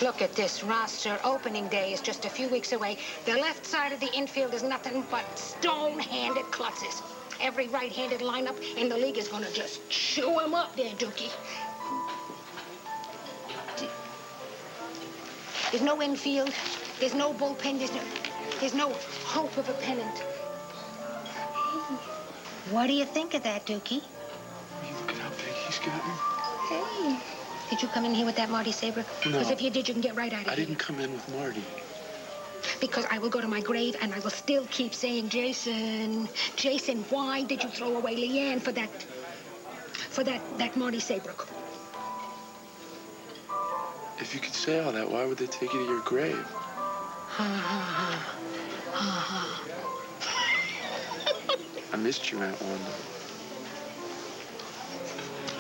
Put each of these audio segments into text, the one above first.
Look at this roster. Opening day is just a few weeks away. The left side of the infield is nothing but stone-handed klutzes. Every right-handed lineup in the league is going to just chew him up there, Dookie. There's no infield. There's no bullpen. There's no hope of a pennant. What do you think of that, Dookie? You look at how big he's gotten. Hey. Did you come in here with that Marty Saber? No. Because if you did, you can get right out of here. I didn't come in with Marty. Because I will go to my grave and I will still keep saying, Jason, Jason, why did you throw away Leanne for that Marty Saybrook? If you could say all that, why would they take you to your grave? Ha, ha, ha. Ha, ha. I missed you, Aunt Wanda.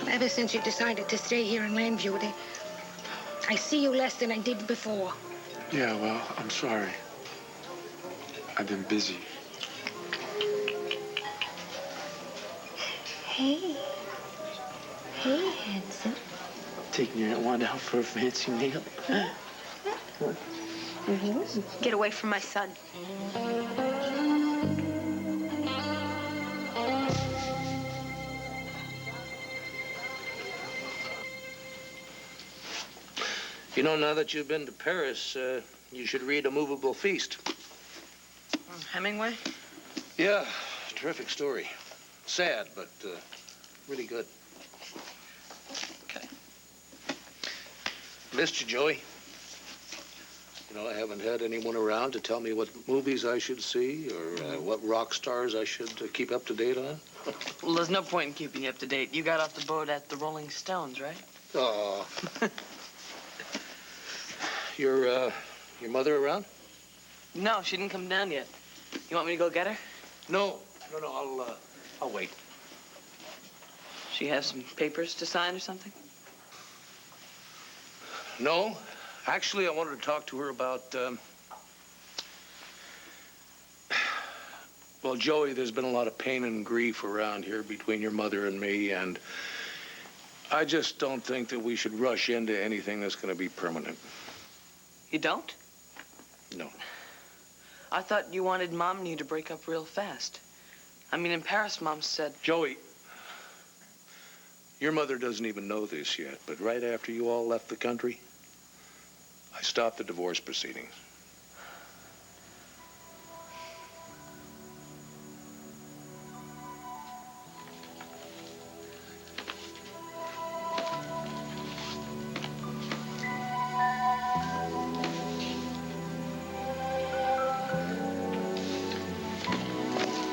Ever since you decided to stay here in Landview, I see you less than I did before. Yeah, well, I'm sorry. I've been busy. Hey. Hey, handsome. Taking your Aunt Wanda out for a fancy meal. Get away from my son. You know, now that you've been to Paris, you should read A Movable Feast. Hemingway? Yeah, terrific story. Sad, but really good. Okay. Missed you, Joey. You know, I haven't had anyone around to tell me what movies I should see or what rock stars I should keep up to date on. Well, there's no point in keeping you up to date. You got off the boat at the Rolling Stones, right? Oh. Your mother around? No, she didn't come down yet. You want me to go get her? No, I'll wait. She have some papers to sign or something? No, actually, I wanted to talk to her about, well, Joey, there's been a lot of pain and grief around here between your mother and me, and I just don't think that we should rush into anything that's going to be permanent. You don't? No. I thought you wanted Mom and you to break up real fast. I mean, in Paris, Mom said... Joey, your mother doesn't even know this yet, but right after you all left the country, I stopped the divorce proceedings.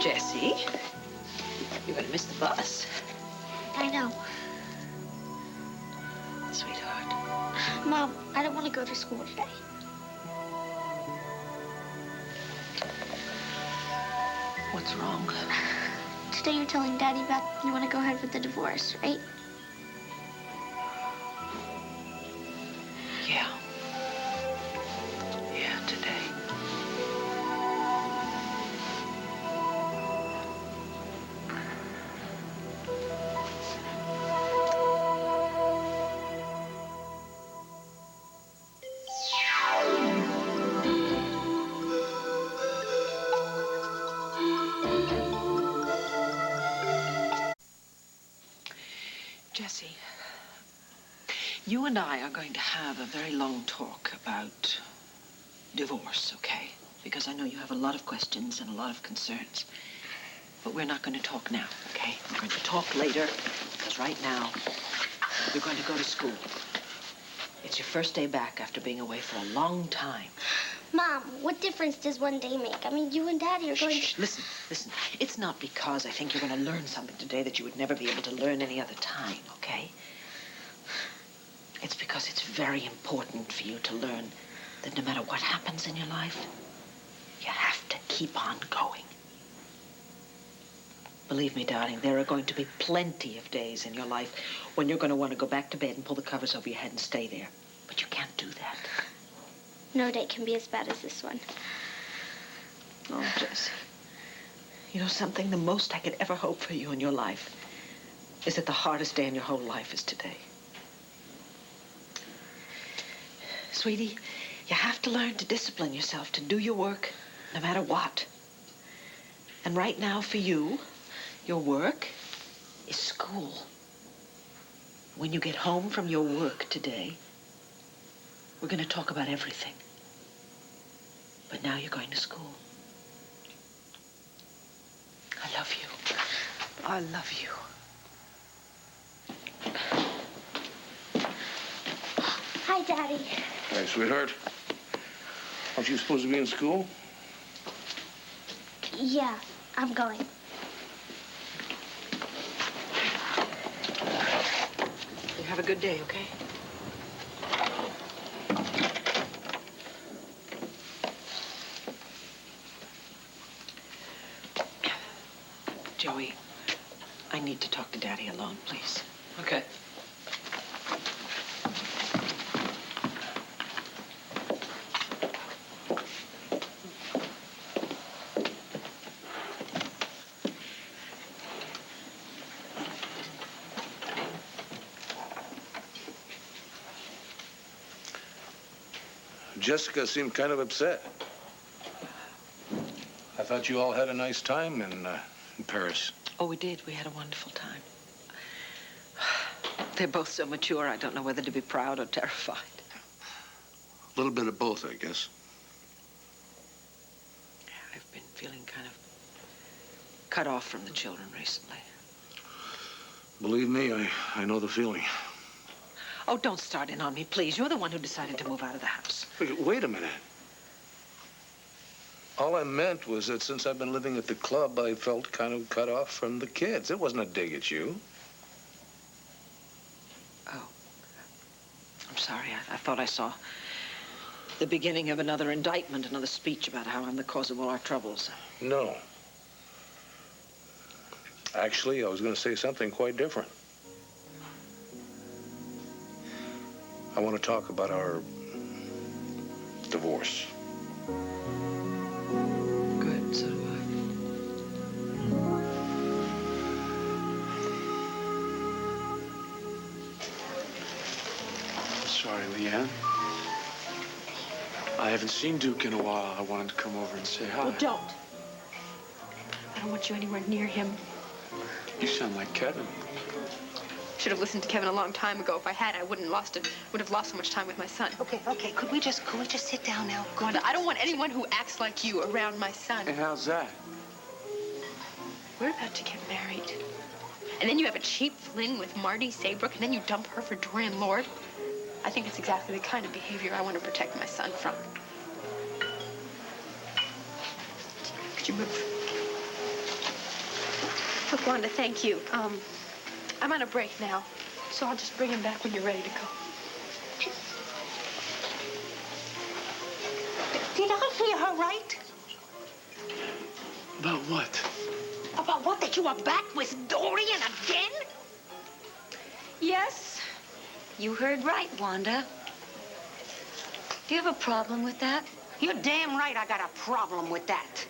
Jessie, you're gonna miss the bus. I know. Sweetheart. Mom, I don't want to go to school today. What's wrong? Today you're telling Daddy about you want to go ahead with the divorce, right? Yeah. Yeah, today. Jessie, you and I are going to have a very long talk about divorce, okay? Because I know you have a lot of questions and a lot of concerns. But we're not going to talk now, okay? We're going to talk later, because right now, you're going to go to school. It's your first day back after being away for a long time. Mom, what difference does one day make? I mean, you and Daddy are going to... Shh, listen. It's not because I think you're going to learn something today that you would never be able to learn any other time, okay? It's because it's very important for you to learn that no matter what happens in your life, you have to keep on going. Believe me, darling, there are going to be plenty of days in your life when you're going to want to go back to bed and pull the covers over your head and stay there. But you can't do that. No day can be as bad as this one. Oh, Jessie. You know something? The most I could ever hope for you in your life is that the hardest day in your whole life is today. Sweetie, you have to learn to discipline yourself to do your work no matter what. And right now for you, your work is school. When you get home from your work today, we're going to talk about everything. But now you're going to school. I love you. I love you. Hi, Daddy. Hey, sweetheart. Aren't you supposed to be in school? Yeah, I'm going. You have a good day, okay? Joey, I need to talk to Daddy alone, please. Okay. Jessica seemed kind of upset. I thought you all had a nice time in Paris. Oh, we did. We had a wonderful time. They're both so mature, I don't know whether to be proud or terrified. A little bit of both, I guess. I've been feeling kind of cut off from the children recently. Believe me, I know the feeling. Oh, don't start in on me, please. You're the one who decided to move out of the house. Wait a minute. All I meant was that since I've been living at the club, I felt kind of cut off from the kids. It wasn't a dig at you. Oh. I'm sorry. I thought I saw the beginning of another indictment, another speech about how I'm the cause of all our troubles. No. Actually, I was going to say something quite different. I want to talk about our divorce. Good, so do I. Sorry, Leanne. I haven't seen Duke in a while. I wanted to come over and say hi. Well, don't. I don't want you anywhere near him. You sound like Kevin. Should have listened to Kevin a long time ago. If I had, I would have lost so much time with my son. Okay, could we just sit down now? Wanda, I don't want anyone who acts like you around my son. And how's that? We're about to get married. And then you have a cheap fling with Marty Saybrook, and then you dump her for Dorian Lord. I think it's exactly the kind of behavior I want to protect my son from. Could you move? Look, Wanda, thank you. I'm on a break now, so I'll just bring him back when you're ready to go. Did I hear her right? About what? About what, that you are back with Dorian again? Yes. You heard right, Wanda. Do you have a problem with that? You're damn right I got a problem with that.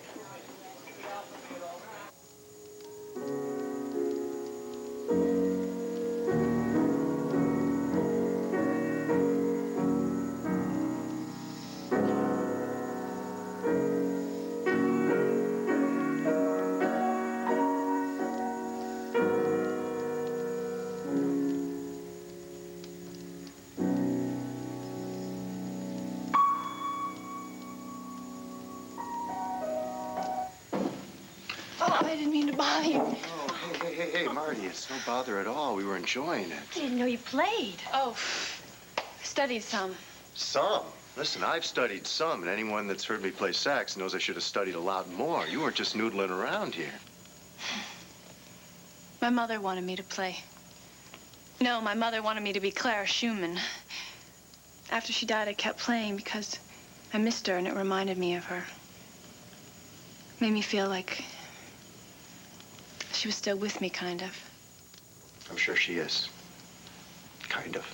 I didn't mean to bother you. Oh, hey, Marty, it's no bother at all. We were enjoying it. I didn't know you played. Oh, studied some. Some? Listen, I've studied some, and anyone that's heard me play sax knows I should have studied a lot more. You weren't just noodling around here. My mother wanted me to play. No, my mother wanted me to be Clara Schumann. After she died, I kept playing because I missed her, and it reminded me of her. Made me feel like she was still with me, kind of. I'm sure she is. Kind of.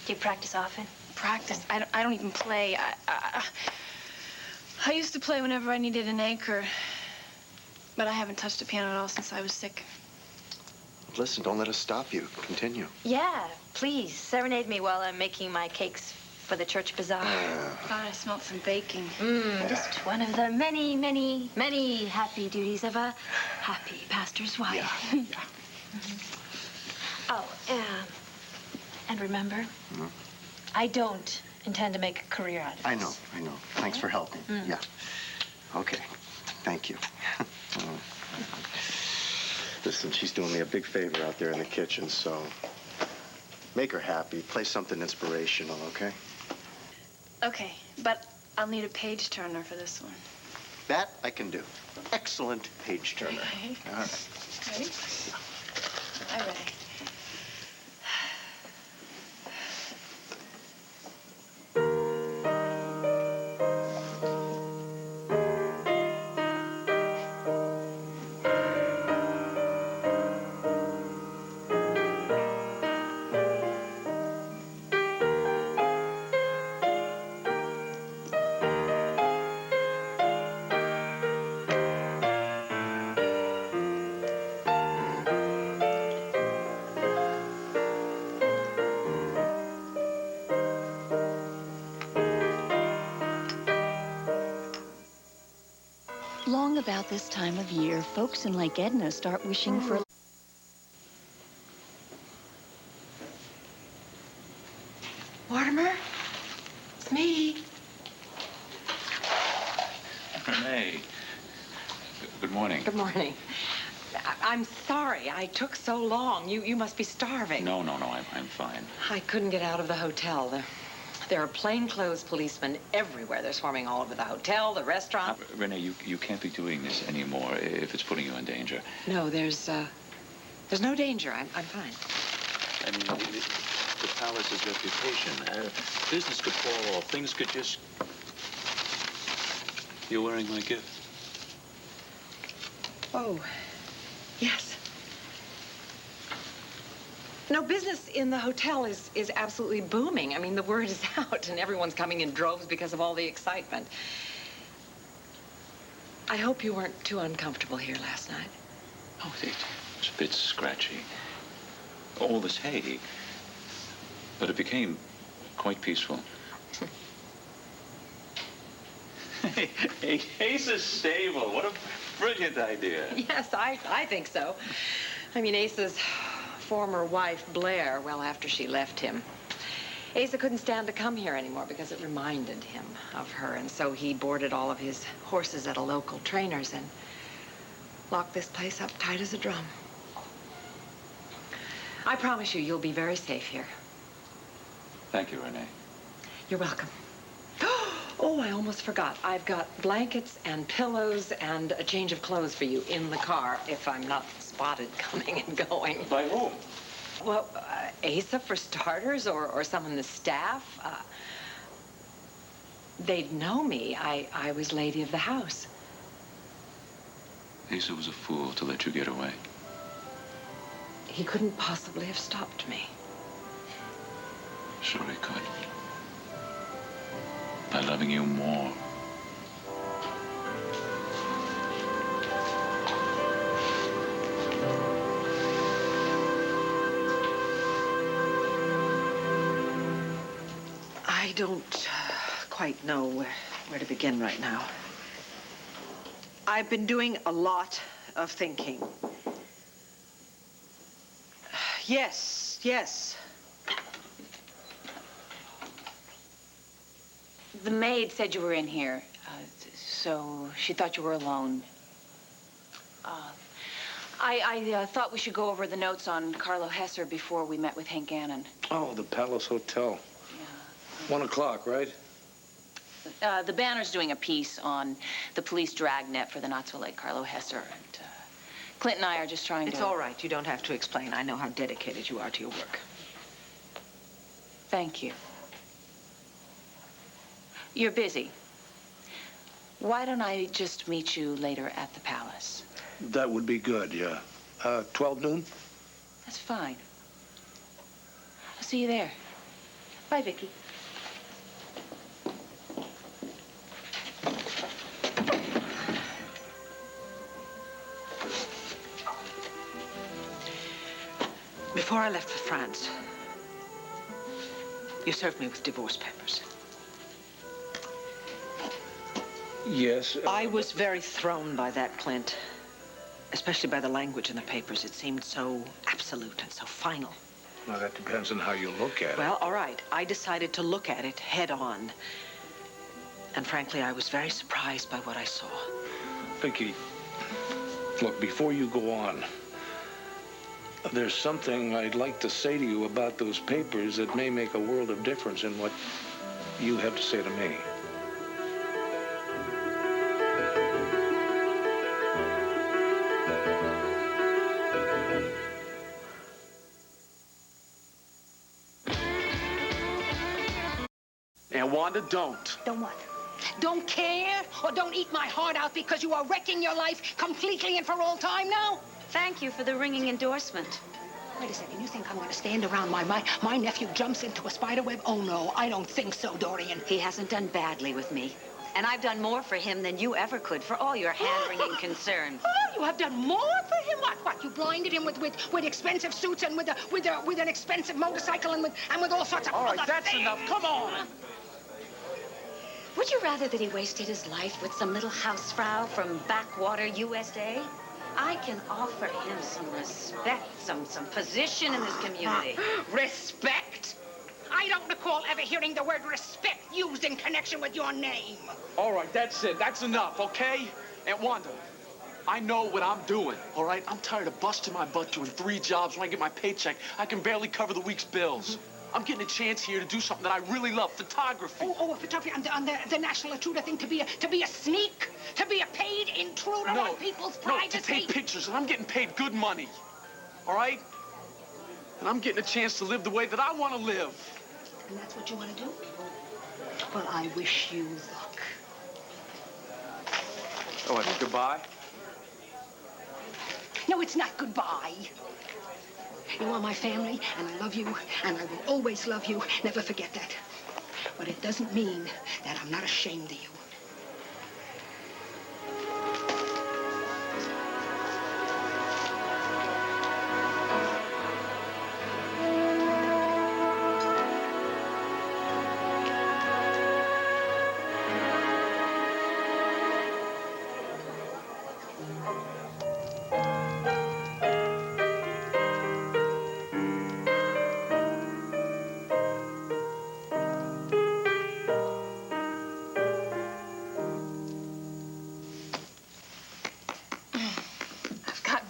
Do you practice often? Practice? I don't even play. I used to play whenever I needed an anchor, but I haven't touched a piano at all since I was sick. Listen, don't let us stop you. Continue. Yeah, please, serenade me while I'm making my cakes for the church bazaar. God, I smelled some baking. Just one of the many, many, many happy duties of a happy pastor's wife. Yeah. Oh, and remember, I don't intend to make a career out of this. I know. Thanks for helping. Yeah. Okay. Thank you. Listen, she's doing me a big favor out there in the kitchen, so make her happy. Play something inspirational, okay? Okay, but I'll need a page turner for this one. That I can do. Excellent page turner. Okay. All right. Ready? I'm ready. Long about this time of year, folks in Lake Edna start wishing for... Mortimer? It's me. Renee. Good morning. Good morning. I'm sorry I took so long. You must be starving. No, I'm fine. I couldn't get out of the hotel. There are plainclothes policemen everywhere. They're swarming all over the hotel, the restaurant. Renee, you can't be doing this anymore if it's putting you in danger. No, there's no danger. I'm fine. I mean, the palace's reputation. Business could fall off. Things could just... You're wearing my gift. Oh, yes. No, business in the hotel is absolutely booming. I mean, the word is out, and everyone's coming in droves because of all the excitement. I hope you weren't too uncomfortable here last night. Oh, it's a bit scratchy. All this hay. But it became quite peaceful. Hey, Ace's stable. What a brilliant idea. Yes, I think so. I mean, Ace's former wife, Blair, well, after she left him, Asa couldn't stand to come here anymore because it reminded him of her, and so he boarded all of his horses at a local trainer's and locked this place up tight as a drum. I promise you'll be very safe here. Thank you, Renee. You're welcome. Oh, I almost forgot. I've got blankets and pillows and a change of clothes for you in the car if I'm not spotted coming and going. By whom? Well, Asa for starters, or some in the staff. They'd know me. I was lady of the house. Asa was a fool to let you get away. He couldn't possibly have stopped me. Sure he could. By loving you more. I don't quite know where to begin right now. I've been doing a lot of thinking. Yes. The maid said you were in here, so she thought you were alone. I thought we should go over the notes on Carlo Hesser before we met with Hank Gannon. Oh, the Palace Hotel. 1 o'clock, right? The Banner's doing a piece on the police dragnet for the not-so-late Carlo Hesser. And Clint and I are just trying to... It's all right. You don't have to explain. I know how dedicated you are to your work. Thank you. You're busy. Why don't I just meet you later at the palace? That would be good, yeah. 12 noon? That's fine. I'll see you there. Bye, Vicky. Before I left for France, you served me with divorce papers. Yes. I was very thrown by that, Clint. Especially by the language in the papers. It seemed so absolute and so final. Well, that depends on how you look at it. Well, all right. I decided to look at it head on. And frankly, I was very surprised by what I saw. Vicky, look, before you go on, there's something I'd like to say to you about those papers that may make a world of difference in what you have to say to me. And Wanda, don't. Don't what? Don't care or don't eat my heart out because you are wrecking your life completely and for all time now? Thank you for the ringing endorsement. Wait a second, you think I'm going to stand around my nephew jumps into a spider web? Oh, no, I don't think so, Dorian. He hasn't done badly with me. And I've done more for him than you ever could for all your hand-wringing concern. Oh, you have done more for him? What? You blinded him with expensive suits and with an expensive motorcycle and with all sorts of All right, other that's things. enough. Come on. Would you rather that he wasted his life with some little housefrau from backwater USA? I can offer him some respect, some position in this community. Respect? I don't recall ever hearing the word respect used in connection with your name. All right, that's it. That's enough, okay? And Wanda, I know what I'm doing, all right? I'm tired of busting my butt doing 3 jobs when I get my paycheck. I can barely cover the week's bills. I'm getting a chance here to do something that I really love, photography. Oh, photography on the National Intruder thing, to be a sneak, to be a paid intruder on people's privacy. To take pictures, and I'm getting paid good money, all right? And I'm getting a chance to live the way that I want to live. And that's what you want to do? Well, I wish you luck. Oh, what, goodbye? No, it's not goodbye. You are my family, and I love you, and I will always love you. Never forget that. But it doesn't mean that I'm not ashamed of you.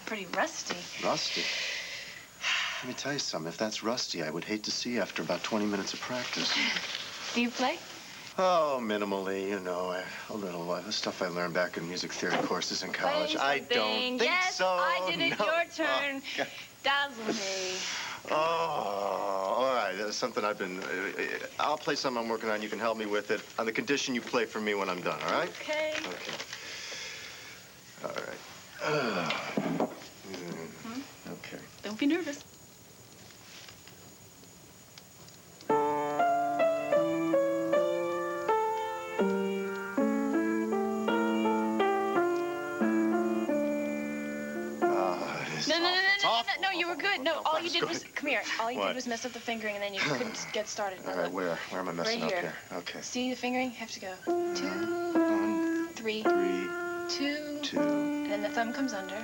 Pretty rusty. Rusty? Let me tell you something. If that's rusty, I would hate to see after about 20 minutes of practice. Do you play? Oh, minimally, you know, a little. The stuff I learned back in music theory courses in college. I don't think yes, so. I did it. No. Your turn. Oh, Dazzle me. oh, all right. That's something I've been... I'll play something I'm working on. You can help me with it on the condition you play for me when I'm done, all right? Okay. Okay. All right. Okay. Don't be nervous. No, you were good. No, all you did was, come here. All you did was mess up the fingering, and then you couldn't get started. All right, where am I messing right up here. Okay. See the fingering? Have to go 2, 1, 3, 2, 2. and then the thumb comes under.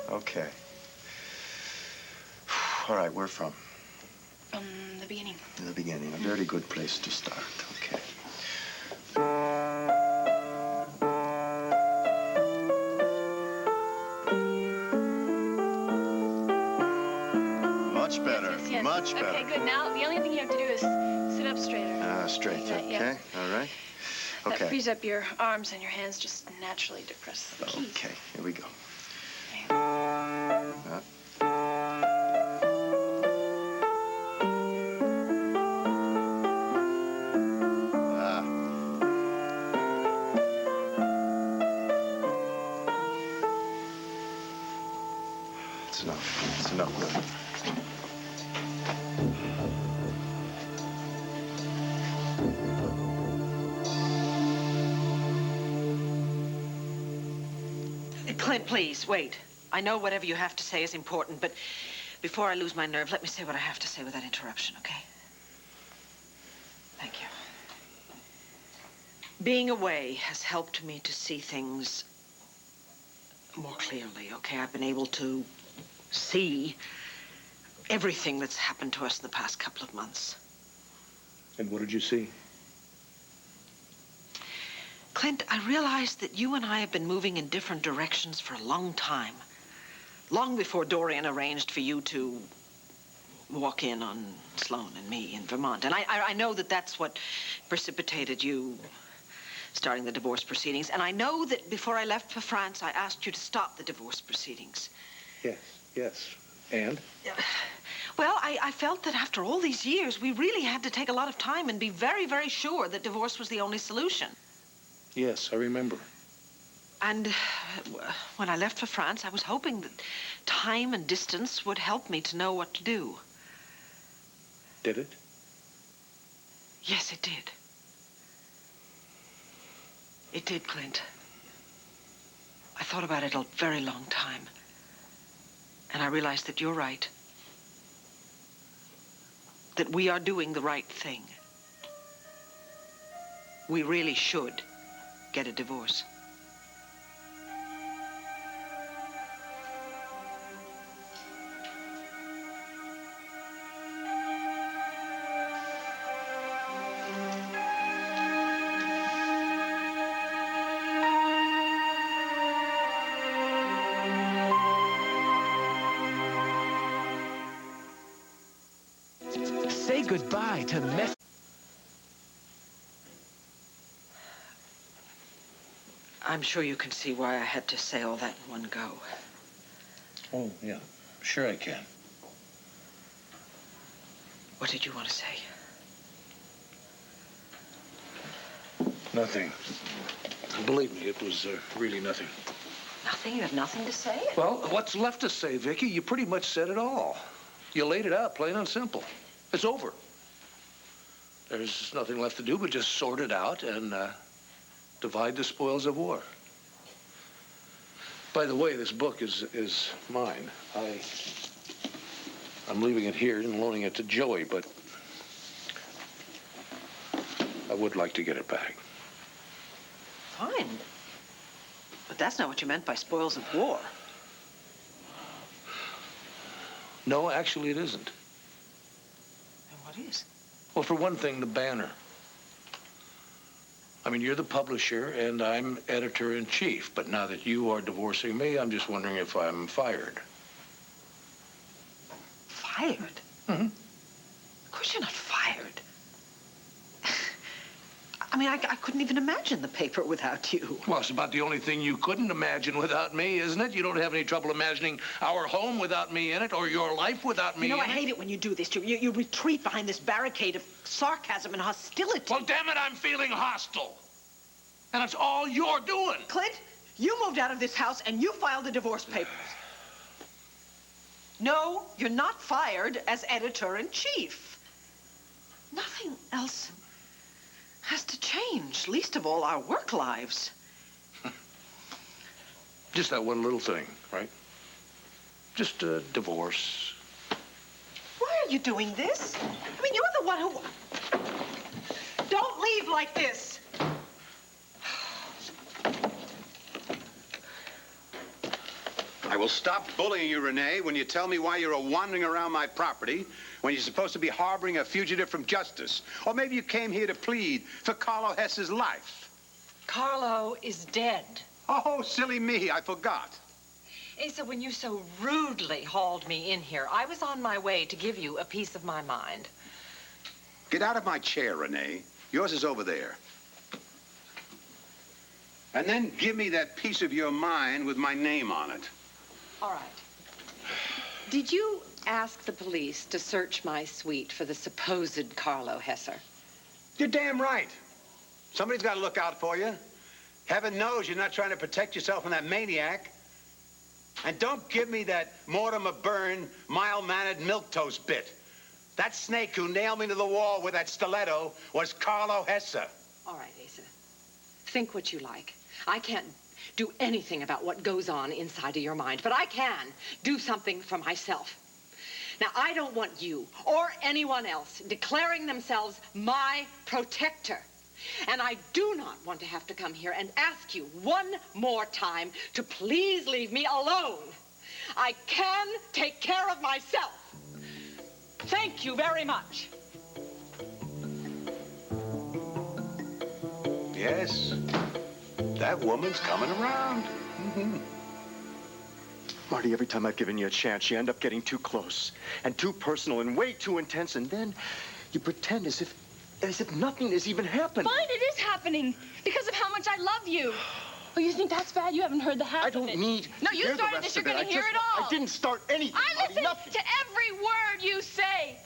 Okay. All right, where from? The beginning. In the beginning. A very good place to start. Okay. Much better. Yes. Much better. Okay, good. Now, the only thing you have to do is sit up straighter. Straight. Yeah, Okay. yeah. All right. That Okay. frees up your arms and your hands just naturally to press the keys. Okay. Here we go. It's enough. It's enough. Clint, please, wait. I know whatever you have to say is important, but before I lose my nerve, let me say what I have to say without interruption, okay? Thank you. Being away has helped me to see things more clearly, okay? I've been able to see everything that's happened to us in the past couple of months. And what did you see? Clint, I realized that you and I have been moving in different directions for a long time. Long before Dorian arranged for you to walk in on Sloan and me in Vermont. And I know that that's what precipitated you starting the divorce proceedings. And I know that before I left for France, I asked you to stop the divorce proceedings. Yes. And? Well, I felt that after all these years, we really had to take a lot of time and be very, very sure that divorce was the only solution. Yes, I remember. And when I left for France, I was hoping that time and distance would help me to know what to do. Did it? Yes, it did. It did, Clint. I thought about it a very long time. And I realized that you're right. That we are doing the right thing. We really should get a divorce. Say goodbye to the mess. I'm sure you can see why I had to say all that in one go. Oh, yeah. Sure I can. What did you want to say? Nothing. Believe me, it was really nothing. Nothing? You have nothing to say? Well, what's left to say, Vicky? You pretty much said it all. You laid it out, plain and simple. It's over. There's nothing left to do but just sort it out and divide the spoils of war. By the way, this book is mine. I'm leaving it here and loaning it to Joey, but I would like to get it back. Fine. But that's not what you meant by spoils of war. No, actually, it isn't. And what is? Well, for one thing, the banner. I mean, you're the publisher, and I'm editor-in-chief. But now that you are divorcing me, I'm just wondering if I'm fired. Fired? Mm-hmm. Of course you're not fired. I mean, I couldn't even imagine the paper without you. Well, it's about the only thing you couldn't imagine without me, isn't it? You don't have any trouble imagining our home without me in it, or your life without me in it. You know, I hate it when you do this. You retreat behind this barricade of sarcasm and hostility. Well, damn it, I'm feeling hostile. And it's all you're doing. Clint, you moved out of this house and you filed the divorce papers. No, you're not fired as editor-in-chief. Nothing else has to change, least of all our work lives. Just that one little thing, right? Just a divorce. Why are you doing this? I mean, you're the one who... Don't leave like this. I will stop bullying you, Renee, when you tell me why you're wandering around my property when you're supposed to be harboring a fugitive from justice. Or maybe you came here to plead for Carlo Hess's life. Carlo is dead. Oh, silly me, I forgot. Asa, when you so rudely hauled me in here, I was on my way to give you a piece of my mind. Get out of my chair, Renee. Yours is over there. And then give me that piece of your mind with my name on it. All right. Did you ask the police to search my suite for the supposed Carlo Hesser? You're damn right. Somebody's got to look out for you. Heaven knows you're not trying to protect yourself from that maniac. And don't give me that Mortimer Byrne, mild-mannered milquetoast bit. That snake who nailed me to the wall with that stiletto was Carlo Hesser. All right, Asa. Think what you like. I can't do anything about what goes on inside of your mind, but I can do something for myself. Now, I don't want you or anyone else declaring themselves my protector. And I do not want to have to come here and ask you one more time to please leave me alone. I can take care of myself. Thank you very much. Yes, that woman's coming around. Marty, every time I've given you a chance, you end up getting too close and too personal and way too intense, and then you pretend as if nothing has even happened. Fine, it is happening because of how much I love you. Oh, you think that's bad? You haven't heard the half of it. I don't need No, to you hear started the this. rest You're of going to hear it all. I didn't start anything, I Marty, listen nothing. to every word you say.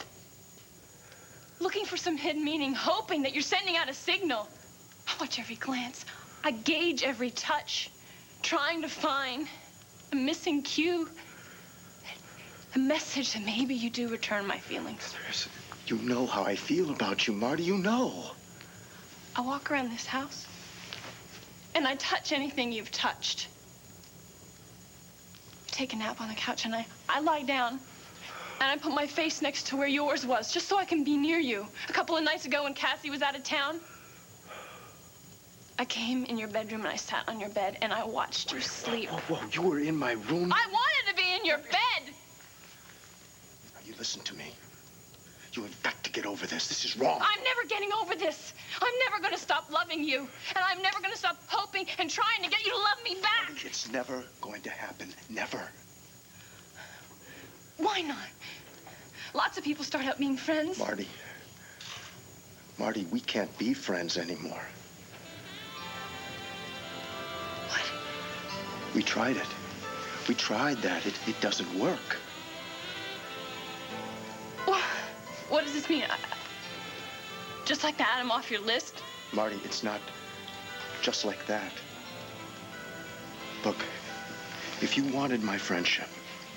Looking for some hidden meaning, hoping that you're sending out a signal. I watch every glance. I gauge every touch, trying to find a missing cue. A message that maybe you do return my feelings. You know how I feel about you, Marty. You know. I walk around this house, and I touch anything you've touched. Take a nap on the couch, and I lie down, and I put my face next to where yours was, just so I can be near you. A couple of nights ago when Cassie was out of town, I came in your bedroom, and I sat on your bed, and I watched you sleep. Whoa, you were in my room? I wanted to be in your bed! Now, you listen to me. You have got to get over this. This is wrong. I'm never getting over this. I'm never going to stop loving you. And I'm never going to stop hoping and trying to get you to love me back. Marty, it's never going to happen. Never. Why not? Lots of people start out being friends. Marty, we can't be friends anymore. What? We tried it. We tried that. It doesn't work. What does this mean? Just like that, I'm off your list? Marty, it's not just like that. Look, if you wanted my friendship,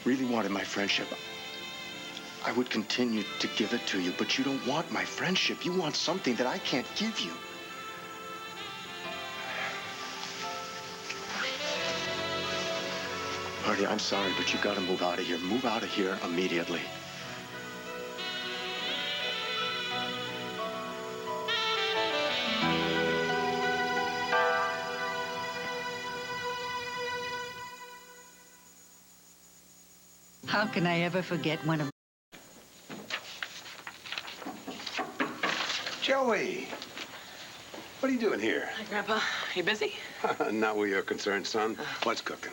really wanted my friendship, I would continue to give it to you, but you don't want my friendship. You want something that I can't give you. Marty, I'm sorry, but you gotta move out of here. Move out of here immediately. How can I ever forget one of... Joey, what are you doing here? Hi, Grandpa. You busy? Not where you're concerned, son. What's cooking?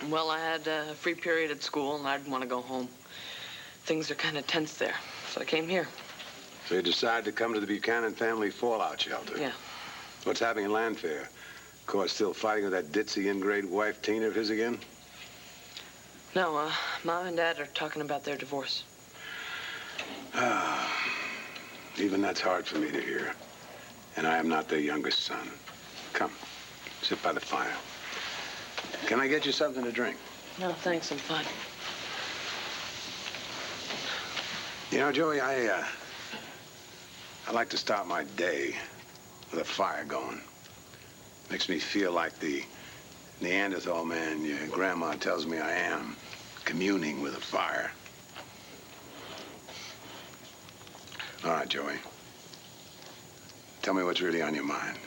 Well, I had a free period at school, and I didn't want to go home. Things are kind of tense there, so I came here. So you decided to come to the Buchanan family fallout shelter? Yeah. What's happening in Landfair? Of course, still fighting with that ditzy ingrate wife Tina of his again? No, Mom and Dad are talking about their divorce. Even that's hard for me to hear. And I am not their youngest son. Come, sit by the fire. Can I get you something to drink? No, thanks, I'm fine. You know, Joey, I like to start my day with a fire going. Makes me feel like the Neanderthal man your grandma tells me I am, communing with a fire. All right, Joey. Tell me what's really on your mind.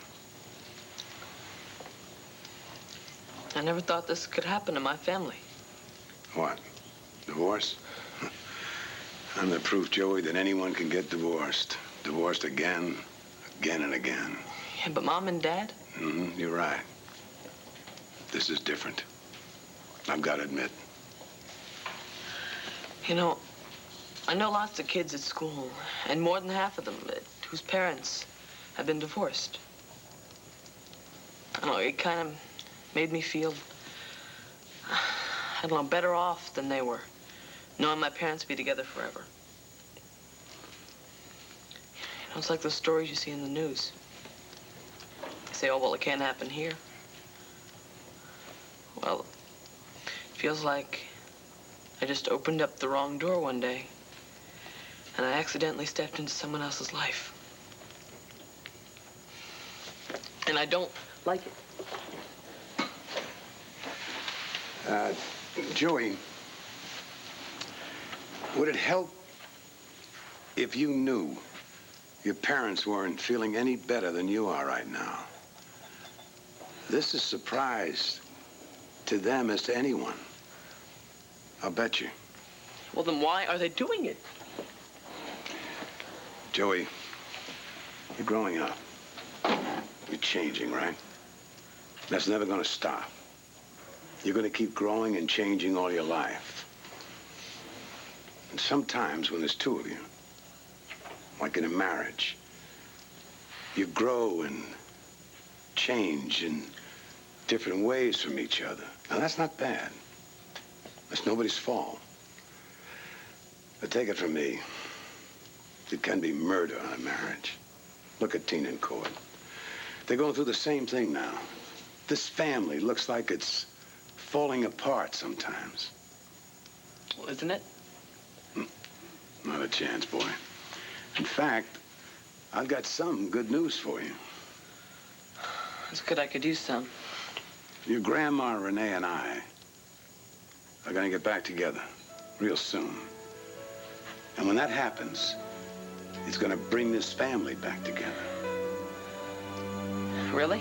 I never thought this could happen to my family. What? Divorce? I'm the proof, Joey, that anyone can get divorced. Divorced again, again and again. Yeah, but Mom and Dad? Mm-hmm, you're right. This is different. I've got to admit. You know, I know lots of kids at school, and more than half of them whose parents have been divorced. I don't know, it kind of made me feel, I don't know, better off than they were, knowing my parents would be together forever. You know, it's like those stories you see in the news. They say, oh, well, it can't happen here. Well, it feels like I just opened up the wrong door one day, and I accidentally stepped into someone else's life. And I don't like it. Joey, would it help if you knew your parents weren't feeling any better than you are right now? This is a surprise to them as to anyone. I'll bet you. Well, then why are they doing it? Joey, you're growing up. You're changing, right? That's never going to stop. You're going to keep growing and changing all your life. And sometimes when there's two of you, like in a marriage, you grow and change in different ways from each other. Now, that's not bad. That's nobody's fault. But take it from me, it can be murder on a marriage. Look at Tina and Cord. They're going through the same thing now. This family looks like it's falling apart sometimes. Well, isn't it? Not a chance, boy. In fact, I've got some good news for you. It's good I could use some. Your grandma, Renee, and I are going to get back together real soon. And when that happens, it's going to bring this family back together. Really?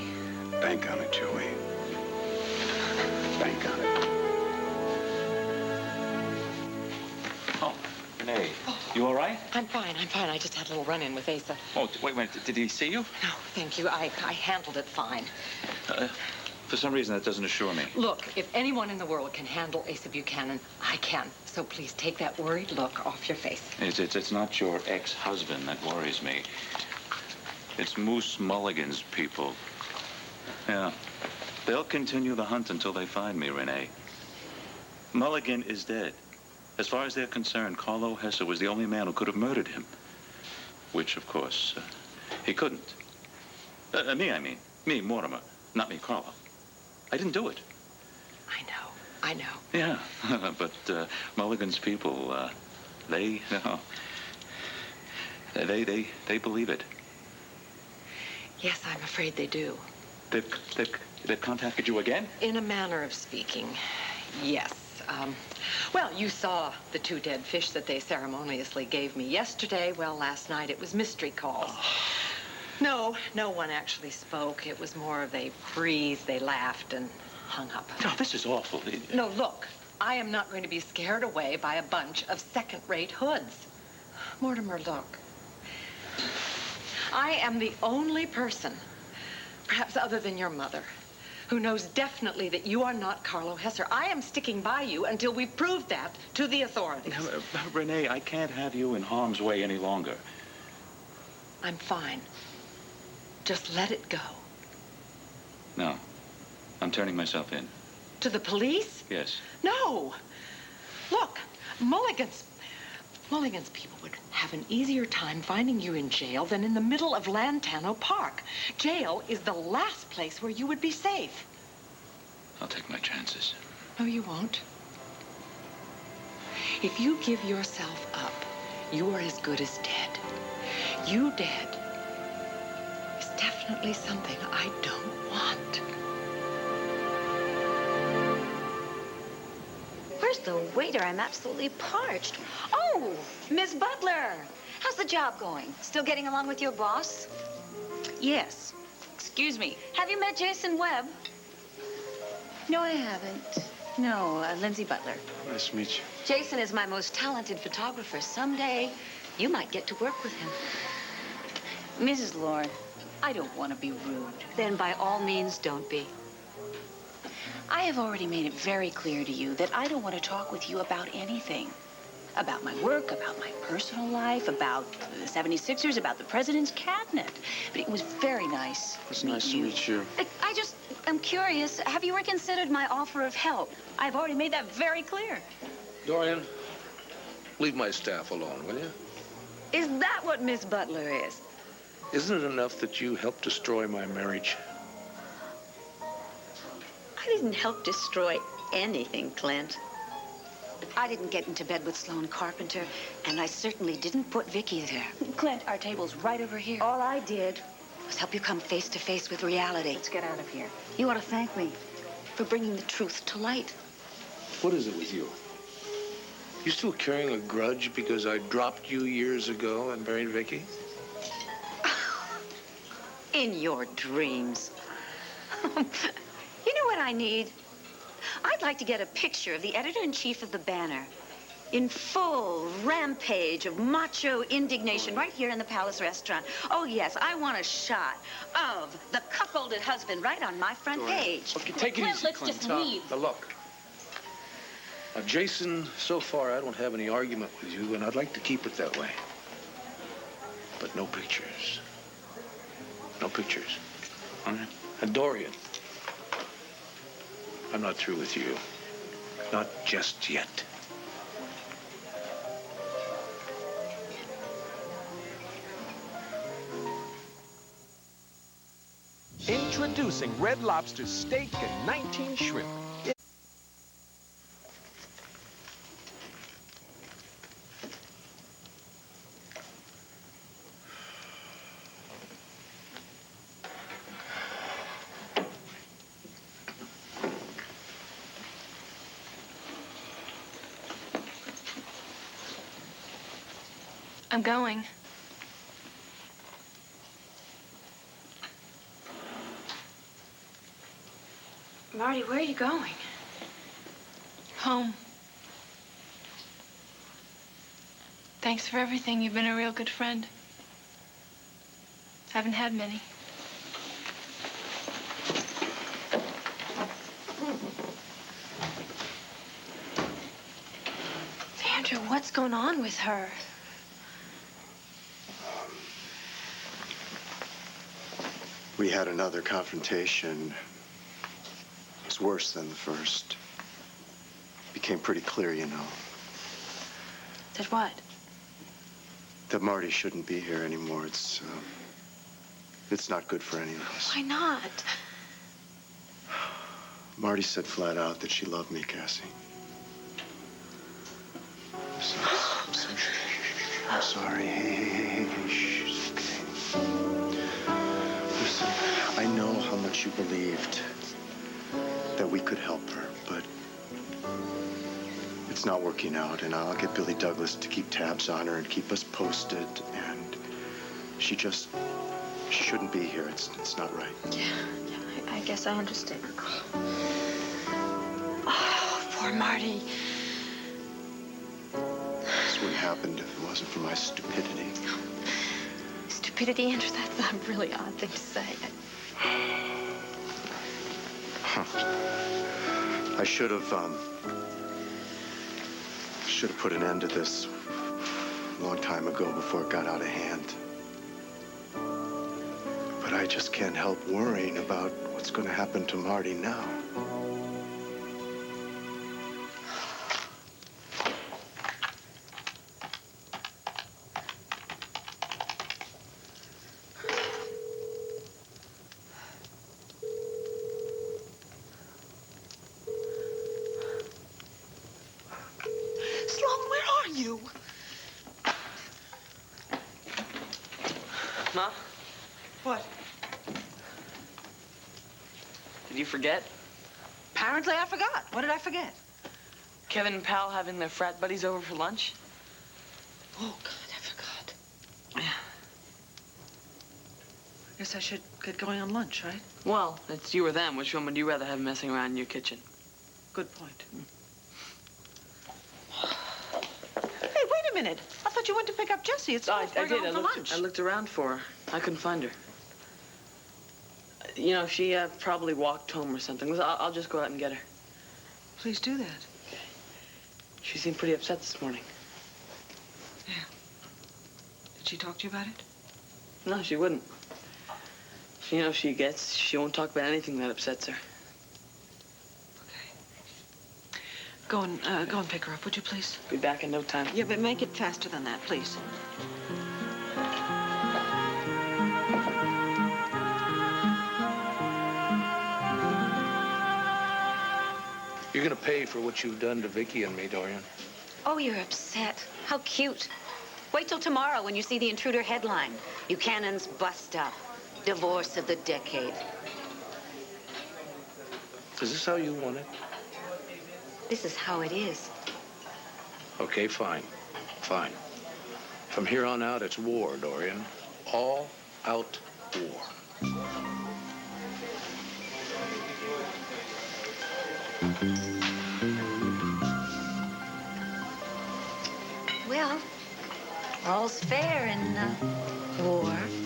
Bank on it, Joey. Bank on it. Oh, Renee, you all right? I'm fine. I just had a little run-in with Asa. Oh, wait, did he see you? No, thank you. I handled it fine. For some reason, that doesn't assure me. Look, if anyone in the world can handle Asa Buchanan, I can. So please take that worried look off your face. It's not your ex-husband that worries me. It's Moose Mulligan's people. Yeah. They'll continue the hunt until they find me, Renee. Mulligan is dead. As far as they're concerned, Carlo Hesse was the only man who could have murdered him. Which, of course, he couldn't. Me, Mortimer. Not me, Carlo. I didn't do it. I know. Yeah, but Mulligan's people, they believe it. Yes, I'm afraid they do. They've contacted you again? In a manner of speaking, yes. Well, you saw the 2 dead fish that they ceremoniously gave me yesterday. Well, last night it was mystery calls. No one actually spoke. It was more of they breathed, they laughed, and hung up. No, this is awful. No, look, I am not going to be scared away by a bunch of second-rate hoods. Mortimer, look. I am the only person, perhaps other than your mother, who knows definitely that you are not Carlo Hesse. I am sticking by you until we prove that to the authorities. Now, Renee, I can't have you in harm's way any longer. I'm fine. Just let it go. No. I'm turning myself in. To the police? Yes. No. Look, Mulligan's people would have an easier time finding you in jail than in the middle of Lantano Park. Jail is the last place where you would be safe. I'll take my chances. No, you won't. If you give yourself up, you are as good as dead. You dead is definitely something I don't want. Where's the waiter? I'm absolutely parched. Oh, Miss Butler. How's the job going? Still getting along with your boss? Yes. Excuse me. Have you met Jason Webb? No, I haven't. No, Lindsay Butler. Nice to meet you. Jason is my most talented photographer. Someday, you might get to work with him. Mrs. Lord, I don't want to be rude. Then by all means, don't be. I have already made it very clear to you that I don't want to talk with you about anything. About my work, about my personal life, about the 76ers, about the president's cabinet. But it was very nice. It's nice to meet you. I'm curious. Have you reconsidered my offer of help? I've already made that very clear. Dorian, leave my staff alone, will you? Is that what Miss Butler is? Isn't it enough that you helped destroy my marriage? I didn't help destroy anything, Clint. I didn't get into bed with Sloane Carpenter, and I certainly didn't put Vicky there. Clint, our table's right over here. All I did was help you come face to face with reality. Let's get out of here. You ought to thank me for bringing the truth to light. What is it with you? You still carrying a grudge because I dropped you years ago and married Vicky? In your dreams. You know what I need? I'd like to get a picture of the editor-in-chief of the Banner in full rampage of macho indignation right here in the Palace restaurant. Oh, yes, I want a shot of the cuckolded husband right on my front page. Okay, take it Clint, easy, let's Clint. just leave. Now, look. Now, Jason, so far, I don't have any argument with you, and I'd like to keep it that way. But no pictures. No pictures. All right? And Dorian, I'm not through with you. Not just yet. Introducing Red Lobster's steak and 19 shrimp. I'm going. Marty, where are you going? Home. Thanks for everything. You've been a real good friend. Haven't had many. Sandra, what's going on with her? We had another confrontation. It was worse than the first. Became pretty clear, you know. That what? That Marty shouldn't be here anymore. It's not good for any of us. Why not? Marty said flat out that she loved me, Cassie. I'm sorry. Hey, shh, it's okay. Listen, I know how much you believed that we could help her, but it's not working out, and I'll get Billy Douglas to keep tabs on her and keep us posted, and she shouldn't be here. It's not right. Yeah, I guess I understand. Oh, poor Marty. This wouldn't have happened if it wasn't for my stupidity. Stupidity, Andrew, that's a really odd thing to say. I should have put an end to this a long time ago before it got out of hand. But I just can't help worrying about what's going to happen to Marty now. Sloan, where are you? Ma? What? Did you forget? Apparently I forgot. What did I forget? Kevin and Pal having their frat buddies over for lunch? Oh, God, I forgot. Yeah. I guess I should get going on lunch, right? Well, it's you or them. Which one would you rather have messing around in your kitchen? Good point. Hey, wait a minute. I thought you went to pick up Jessie. It's I going did. home for lunch. I looked around for her. I couldn't find her. You know, she probably walked home or something. Listen, I'll just go out and get her. Please do that. She seemed pretty upset this morning. Yeah. Did she talk to you about it? No, she wouldn't. You know, she won't talk about anything that upsets her. Go and pick her up, would you, please? Be back in no time. Yeah, but make it faster than that, please. You're gonna pay for what you've done to Vicky and me, Dorian. Oh, you're upset. How cute. Wait till tomorrow when you see the Intruder headline. Buchanan's bust up. Divorce of the decade. Is this how you want it? This is how it is. Okay, fine. Fine. From here on out, it's war, Dorian. All out war. Well, all's fair in war.